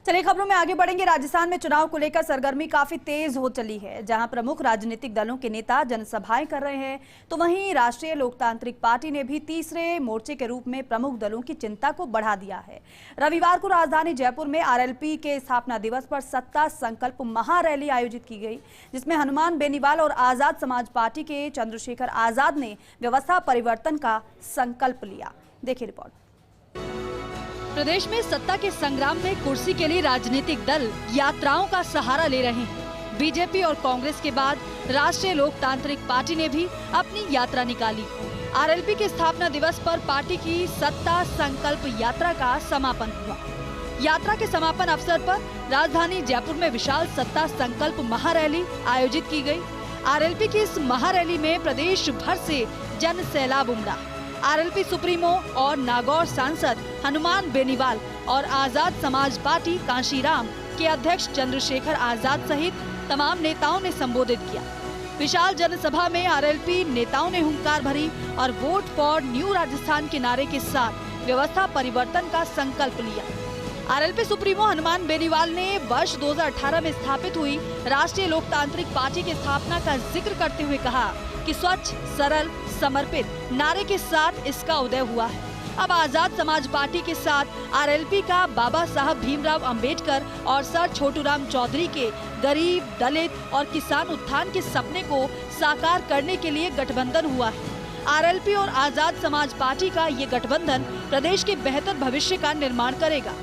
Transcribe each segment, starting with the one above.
चलिए खबरों में आगे बढ़ेंगे। राजस्थान में चुनाव को लेकर सरगर्मी काफी तेज हो चली है। जहां प्रमुख राजनीतिक दलों के नेता जनसभाएं कर रहे हैं, तो वहीं राष्ट्रीय लोकतांत्रिक पार्टी ने भी तीसरे मोर्चे के रूप में प्रमुख दलों की चिंता को बढ़ा दिया है। रविवार को राजधानी जयपुर में आरएलपी के स्थापना दिवस पर सत्ता संकल्प महारैली आयोजित की गई, जिसमें हनुमान बेनीवाल और आजाद समाज पार्टी के चंद्रशेखर आजाद ने व्यवस्था परिवर्तन का संकल्प लिया। देखिए रिपोर्ट। प्रदेश में सत्ता के संग्राम में कुर्सी के लिए राजनीतिक दल यात्राओं का सहारा ले रहे हैं। बीजेपी और कांग्रेस के बाद राष्ट्रीय लोकतांत्रिक पार्टी ने भी अपनी यात्रा निकाली। आरएलपी के स्थापना दिवस पर पार्टी की सत्ता संकल्प यात्रा का समापन हुआ। यात्रा के समापन अवसर पर राजधानी जयपुर में विशाल सत्ता संकल्प महारैली आयोजित की गयी। आरएलपी की इस महारैली में प्रदेश भर से जन सैलाब उमड़ा। आरएलपी सुप्रीमो और नागौर सांसद हनुमान बेनीवाल और आजाद समाज पार्टी कांशीराम के अध्यक्ष चंद्रशेखर आजाद सहित तमाम नेताओं ने संबोधित किया। विशाल जनसभा में आरएलपी नेताओं ने हुंकार भरी और वोट फॉर न्यू राजस्थान के नारे के साथ व्यवस्था परिवर्तन का संकल्प लिया। आरएलपी सुप्रीमो हनुमान बेनीवाल ने वर्ष 2018 में स्थापित हुई राष्ट्रीय लोकतांत्रिक पार्टी की स्थापना का जिक्र करते हुए कहा कि स्वच्छ, सरल, समर्पित नारे के साथ इसका उदय हुआ है। अब आजाद समाज पार्टी के साथ आरएलपी का बाबा साहब भीमराव अंबेडकर और सर छोटूराम चौधरी के गरीब, दलित और किसान उत्थान के सपने को साकार करने के लिए गठबंधन हुआ है। आरएलपी और आजाद समाज पार्टी का ये गठबंधन प्रदेश के बेहतर भविष्य का निर्माण करेगा।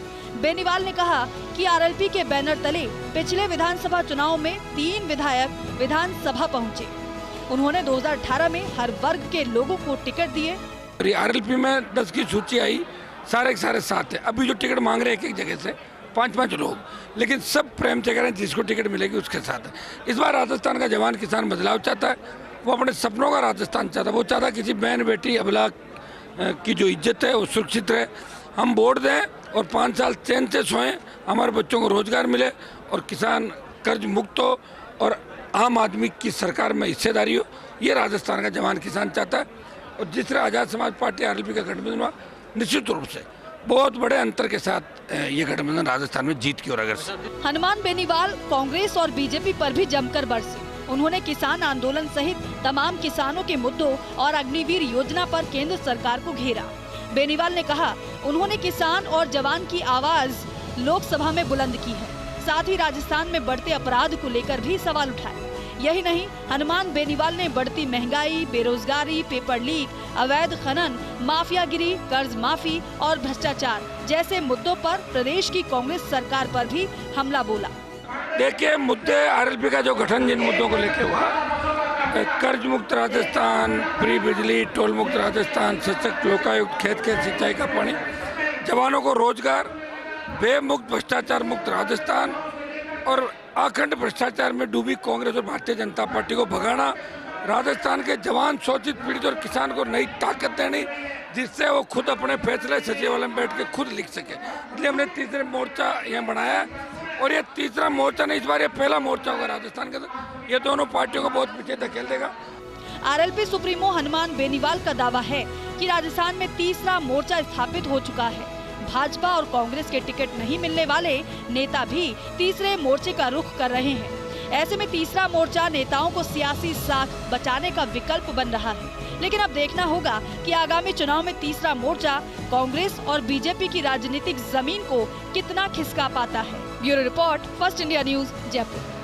बेनीवाल ने कहा कि आरएलपी के बैनर तले पिछले विधानसभा चुनाव में 3 विधायक विधानसभा पहुँचे। उन्होंने 2018 में हर वर्ग के लोगों को टिकट दिए। आरएलपी में 10 की सूची आई, सारे के सारे 7 है। अभी जो टिकट मांग रहे हैं एक जगह से 5-5 लोग, लेकिन सब प्रेम से कह रहे हैं जिसको टिकट मिलेगी उसके साथ है। इस बार राजस्थान का जवान किसान बदलाव चाहता है। वो अपने सपनों का राजस्थान चाहता है। वो चाहता है किसी बहन बेटी अबला की जो इज्जत है वो सुरक्षित रहे। हम वोट दें और 5 साल चैन से सोएं, हमारे बच्चों को रोजगार मिले और किसान कर्ज मुक्त हो और आम आदमी की सरकार में हिस्सेदारी हो। ये राजस्थान का जवान किसान चाहता है। और जिस तरह आजाद समाज पार्टी आरएलपी का गठबंधन हुआ, निश्चित रूप से बहुत बड़े अंतर के साथ ये गठबंधन राजस्थान में जीत की ओर अग्रसर। हनुमान बेनीवाल कांग्रेस और बीजेपी पर भी जमकर बरसे। उन्होंने किसान आंदोलन सहित तमाम किसानों के मुद्दों और अग्निवीर योजना पर केंद्र सरकार को घेरा। बेनीवाल ने कहा उन्होंने किसान और जवान की आवाज लोकसभा में बुलंद की है। साथ ही राजस्थान में बढ़ते अपराध को लेकर भी सवाल उठाए। यही नहीं, हनुमान बेनीवाल ने बढ़ती महंगाई, बेरोजगारी, पेपर लीक, अवैध खनन, माफियागिरी, कर्ज माफी और भ्रष्टाचार जैसे मुद्दों पर प्रदेश की कांग्रेस सरकार पर भी हमला बोला। देखिए, मुद्दे आरएलपी का जो गठन जिन मुद्दों को लेकर हुआ, कर्ज मुक्त राजस्थान, फ्री बिजली, टोल मुक्त राजस्थान, सशक्त लोकायुक्त, खेत खेत सिंचाई का पानी, जवानों को रोजगार, बेमुक्त भ्रष्टाचार मुक्त राजस्थान और अखंड भ्रष्टाचार में डूबी कांग्रेस और भारतीय जनता पार्टी को भगाना, राजस्थान के जवान, शोषित, पीड़ित और किसान को नई ताकत देनी, जिससे वो खुद अपने फैसले सचिवालय में बैठ के खुद लिख सके। इसलिए हमने तीसरे मोर्चा यहाँ बनाया है और ये तीसरा मोर्चा नहीं, इस बार ये पहला मोर्चा होगा राजस्थान का। ये दोनों पार्टियों को बहुत पीछे धकेल देगा। आरएलपी सुप्रीमो हनुमान बेनीवाल का दावा है कि राजस्थान में तीसरा मोर्चा स्थापित हो चुका है। भाजपा और कांग्रेस के टिकट नहीं मिलने वाले नेता भी तीसरे मोर्चे का रुख कर रहे हैं। ऐसे में तीसरा मोर्चा नेताओं को सियासी साख बचाने का विकल्प बन रहा है। लेकिन अब देखना होगा कि आगामी चुनाव में तीसरा मोर्चा कांग्रेस और बीजेपी की राजनीतिक जमीन को कितना खिसका पाता है। Bureau report, first India news, Jaipur.